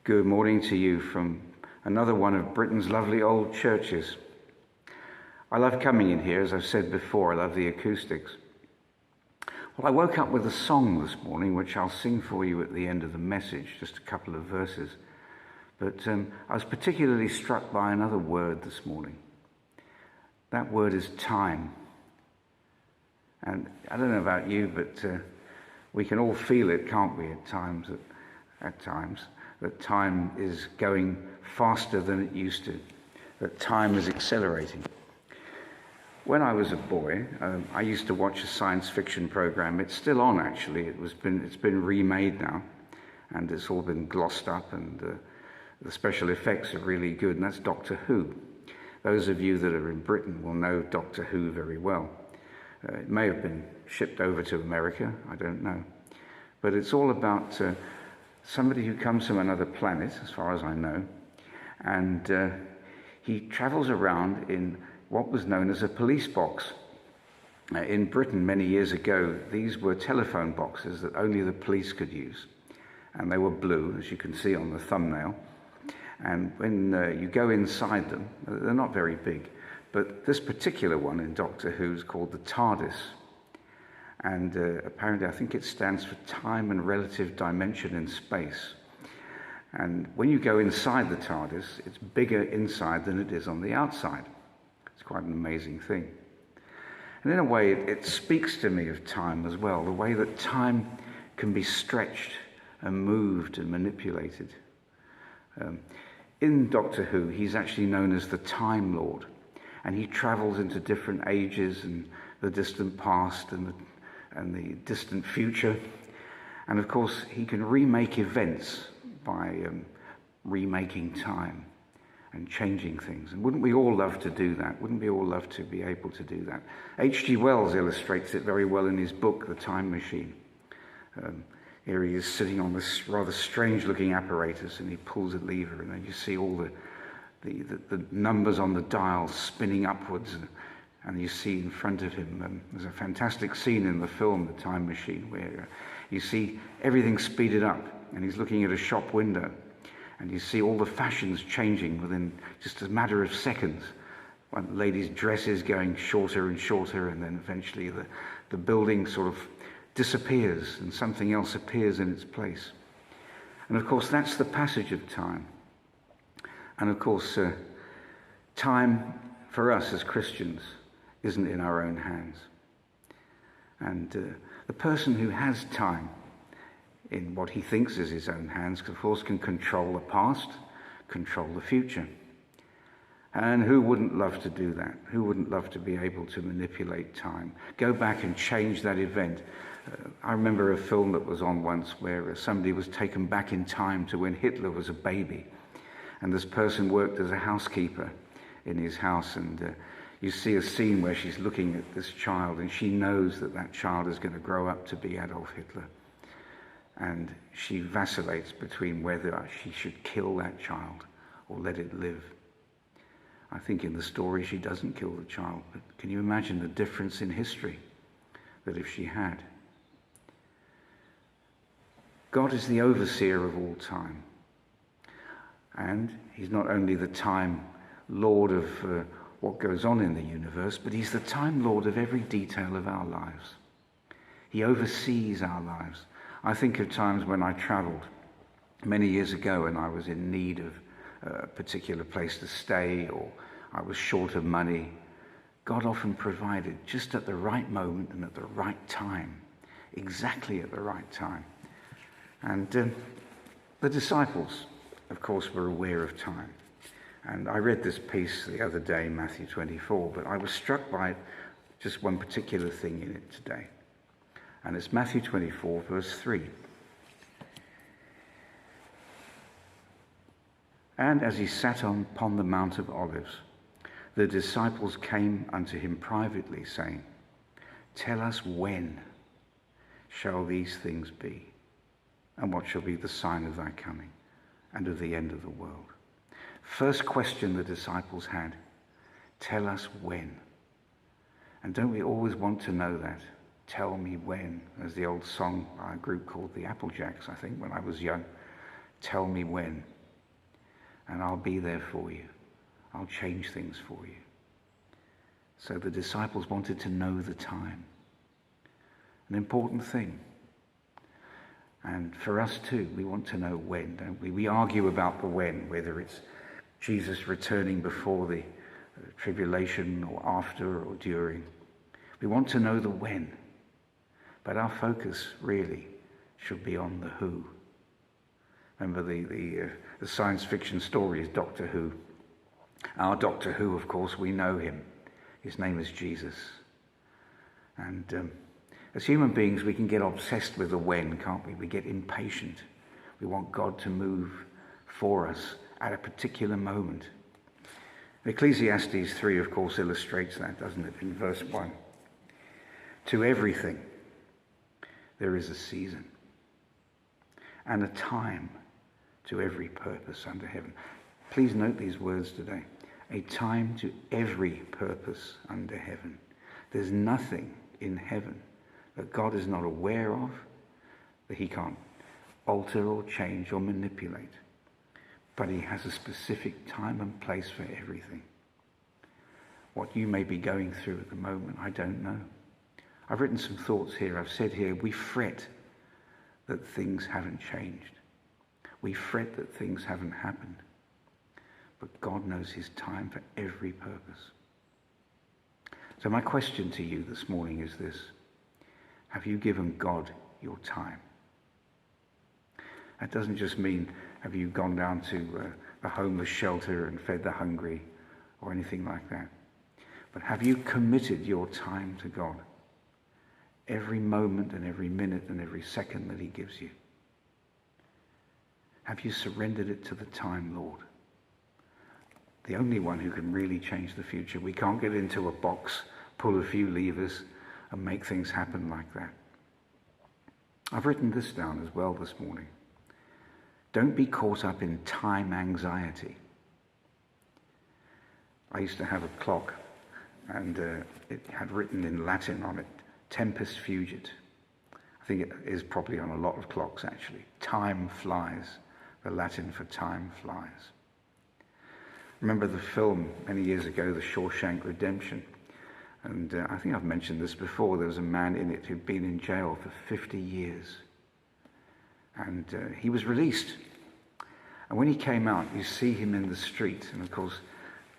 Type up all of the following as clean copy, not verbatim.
Good morning to you from another one of Britain's lovely old churches. I love coming in here, as I've said before. I love the acoustics. Well, I woke up with a song this morning, which I'll sing for you at the end of the message, just a couple of verses. But I was particularly struck by another word this morning. That word is time. And I don't know about you, but we can all feel it, can't we, at times, that time is going faster than it used to, that time is accelerating. When I was a boy, I used to watch a science fiction program. It's still on, actually. It's been remade now, and it's all been glossed up, and the special effects are really good, and that's Doctor Who. Those of you that are in Britain will know Doctor Who very well. It may have been shipped over to America, I don't know. But it's all about somebody who comes from another planet, as far as I know, and he travels around in what was known as a police box. In Britain many years ago, these were telephone boxes that only the police could use, and they were blue, as you can see on the thumbnail. And when you go inside them, they're not very big, but this particular one in Doctor Who is called the TARDIS. And apparently I think it stands for time and relative dimension in space. And when you go inside the TARDIS, it's bigger inside than it is on the outside. It's quite an amazing thing. And in a way, it speaks to me of time as well, the way that time can be stretched and moved and manipulated. In Doctor Who, he's actually known as the Time Lord, and he travels into different ages and the distant past and the distant future. And of course, he can remake events by remaking time and changing things. And wouldn't we all love to do that? Wouldn't we all love to be able to do that? H.G. Wells illustrates it very well in his book, The Time Machine. Here he is sitting on this rather strange-looking apparatus, and he pulls a lever, and then you see all the numbers on the dial spinning upwards, and you see in front of him, there's a fantastic scene in the film, The Time Machine, where you see everything speeded up, and he's looking at a shop window, and you see all the fashions changing within just a matter of seconds. One lady's dress is going shorter and shorter, and then eventually the building sort of disappears, and something else appears in its place. And of course, that's the passage of time. And of course, time for us as Christians isn't in our own hands. And the person who has time in what he thinks is his own hands, of course, can control the past, control the future. And who wouldn't love to do that? Who wouldn't love to be able to manipulate time? Go back and change that event. I remember a film that was on once where somebody was taken back in time to when Hitler was a baby. And this person worked as a housekeeper in his house, and you see a scene where she's looking at this child, and she knows that that child is going to grow up to be Adolf Hitler. And she vacillates between whether she should kill that child or let it live. I think in the story she doesn't kill the child, but can you imagine the difference in history that if she had? God is the overseer of all time. And he's not only the time Lord of what goes on in the universe, but he's the time Lord of every detail of our lives. He oversees our lives. I think of times when I traveled many years ago and I was in need of a particular place to stay, or I was short of money. God often provided just at the right moment and at the right time, exactly at the right time. And the disciples, of course, were aware of time. And I read this piece the other day, Mathew 24, but I was struck by just one particular thing in it today. And it's Mathew 24, verse 3. And as he sat upon the Mount of Olives, the disciples came unto him privately, saying, Tell us when shall these things be, and what shall be the sign of thy coming and of the end of the world? First question the disciples had, tell us when. And don't we always want to know that? Tell me when, as the old song by a group called the Applejacks, I think, when I was young. Tell me when, and I'll be there for you. I'll change things for you. So the disciples wanted to know the time. An important thing. And for us too, we want to know when, don't we? We argue about the when, whether it's Jesus returning before the tribulation or after or during. We want to know the when. But our focus really should be on the who. Remember the science fiction story is Doctor Who. Our Doctor Who, of course, we know him. His name is Jesus. And as human beings, we can get obsessed with the when, can't we? We get impatient. We want God to move for us at a particular moment. Ecclesiastes 3, of course, illustrates that, doesn't it? In verse 1. To everything there is a season and a time to every purpose under heaven. Please note these words today. A time to every purpose under heaven. There's nothing in heaven that God is not aware of, that he can't alter or change or manipulate. But he has a specific time and place for everything. What you may be going through at the moment, I don't know. I've written some thoughts here. I've said here, we fret that things haven't changed. We fret that things haven't happened. But God knows his time for every purpose. So my question to you this morning is this. Have you given God your time? That doesn't just mean have you gone down to a homeless shelter and fed the hungry or anything like that. But have you committed your time to God? Every moment and every minute and every second that he gives you. Have you surrendered it to the time Lord? The only one who can really change the future. We can't get into a box, pull a few levers and make things happen like that. I've written this down as well this morning. Don't be caught up in time anxiety. I used to have a clock and it had written in Latin on it, Tempus Fugit. I think it is probably on a lot of clocks actually. Time flies, the Latin for time flies. Remember the film many years ago, the Shawshank Redemption. And I think I've mentioned this before. There was a man in it who'd been in jail for 50 years. And he was released. And when he came out, you see him in the street. And of course,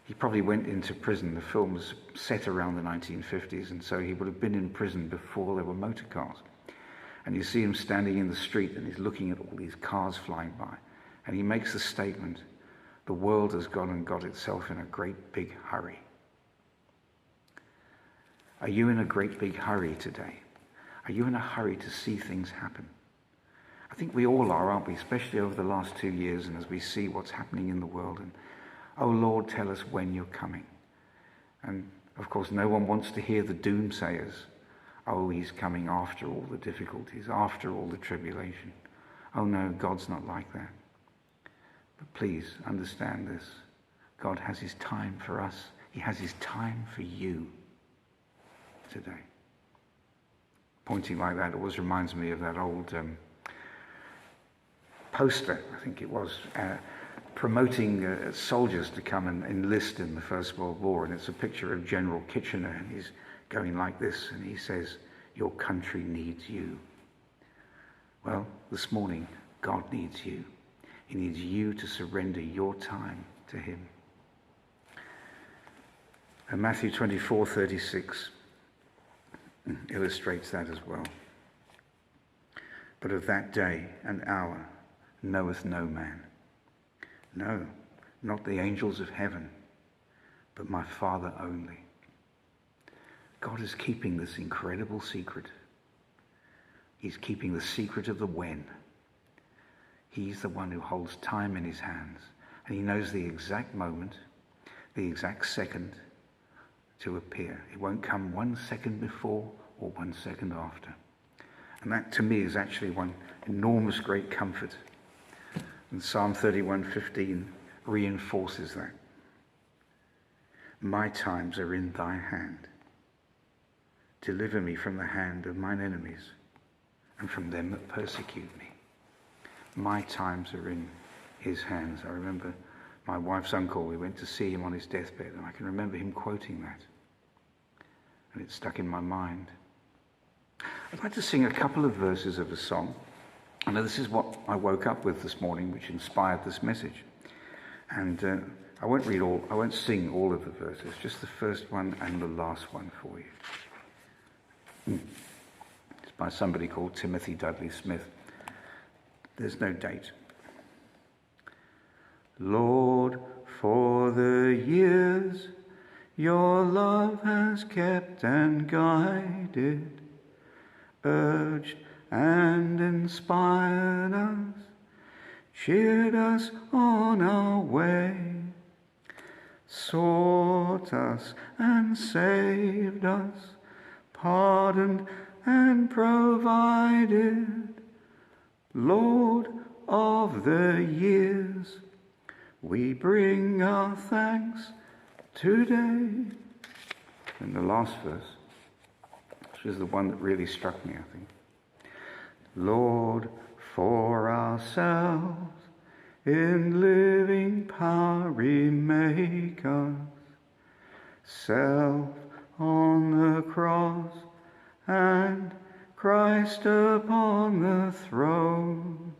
he probably went into prison. The film was set around the 1950s. And so he would have been in prison before there were motor cars. And you see him standing in the street and he's looking at all these cars flying by. And he makes the statement, the world has gone and got itself in a great big hurry. Are you in a great big hurry today? Are you in a hurry to see things happen? I think we all are, aren't we? Especially over the last 2 years and as we see what's happening in the world. And, oh Lord, tell us when you're coming. And of course, no one wants to hear the doomsayers. Oh, he's coming after all the difficulties, after all the tribulation. Oh no, God's not like that. But please understand this. God has his time for us. He has his time for you today. Pointing like that always reminds me of that old poster, I think it was, promoting soldiers to come and enlist in the First World War. And it's a picture of General Kitchener, and he's going like this, and he says, your country needs you. Well, this morning, God needs you. He needs you to surrender your time to him. And Matthew 24:36 illustrates that as well. But of that day and hour knoweth no man. No, not the angels of heaven, but my Father only. God is keeping this incredible secret. He's keeping the secret of the when. He's the one who holds time in his hands, and he knows the exact moment, the exact second to appear. It won't come 1 second before or 1 second after. And that to me is actually one enormous great comfort. And Psalm 31:15 reinforces that. My times are in thy hand. Deliver me from the hand of mine enemies and from them that persecute me. My times are in his hands. I remember my wife's uncle, we went to see him on his deathbed, and I can remember him quoting that. And it stuck in my mind. I'd like to sing a couple of verses of a song. I know this is what I woke up with this morning, which inspired this message. And I won't sing all of the verses, just the first one and the last one for you. It's by somebody called Timothy Dudley Smith. There's no date. Lord, for the years your love has kept and guided, urged and inspired us, cheered us on our way, sought us and saved us, pardoned and provided. Lord of the years, we bring our thanks today. And the last verse, which is the one that really struck me, I think. Lord, for ourselves in living power remake us, self on the cross and Christ upon the throne,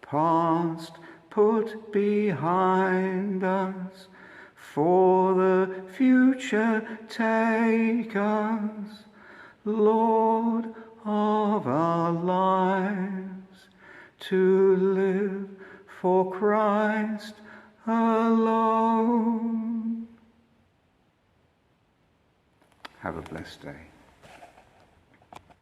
past put behind us, for the future take us, Lord of our lives, to live for Christ alone. Have a blessed day.